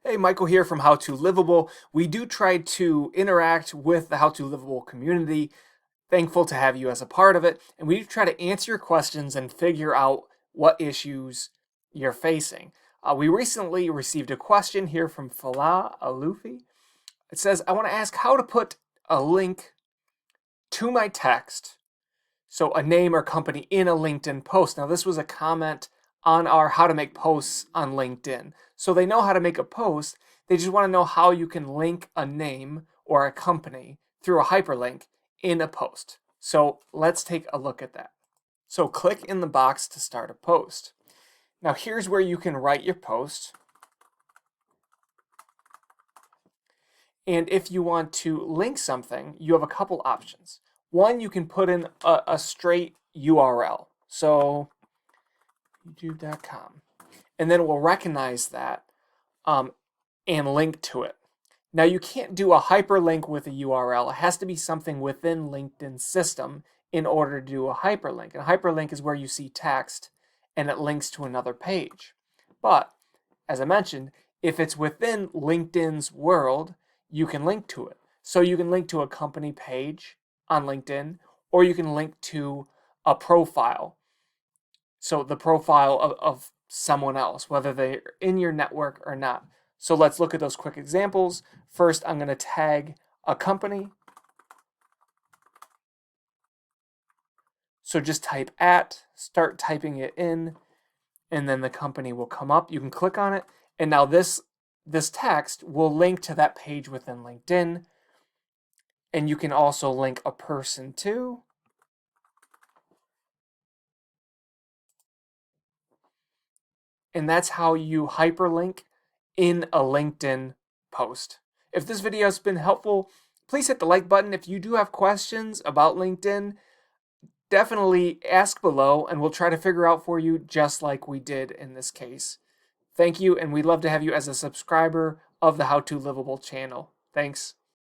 Hey, Michael here from How to Livable. We do try to interact with the How to Livable community. Thankful to have you as a part of it. And we do try to answer your questions and figure out what issues you're facing. We recently received a question here from Falah Alufi. It says, I want to ask how to put a link to my text, so a name or company, in a LinkedIn post. Now, this was a comment on our how to make posts on LinkedIn. So they know how to make a post. They just want to know how you can link a name or a company through a hyperlink in a post. So let's take a look at that. So click in the box to start a post. Now here's where you can write your post. And if you want to link something, you have a couple options. One, you can put in a straight URL. So youtube.com. And then it will recognize that and link to it. Now you can't do a hyperlink with a URL. It has to be something within LinkedIn's system in order to do a hyperlink. And a hyperlink is where you see text and it links to another page. But as I mentioned, if it's within LinkedIn's world, you can link to it. So you can link to a company page on LinkedIn, or you can link to a profile. So the profile of someone else, whether they're in your network or not. So let's look at those quick examples. First, I'm going to tag a company. So just type start typing it in, and then the company will come up. You can click on it, and now this text will link to that page within LinkedIn. And you can also link a person too. And that's how you hyperlink in a LinkedIn post. If this video has been helpful, please hit the like button. If you do have questions about LinkedIn, definitely ask below and we'll try to figure out for you just like we did in this case. Thank you, and we'd love to have you as a subscriber of the How to Livable channel. Thanks.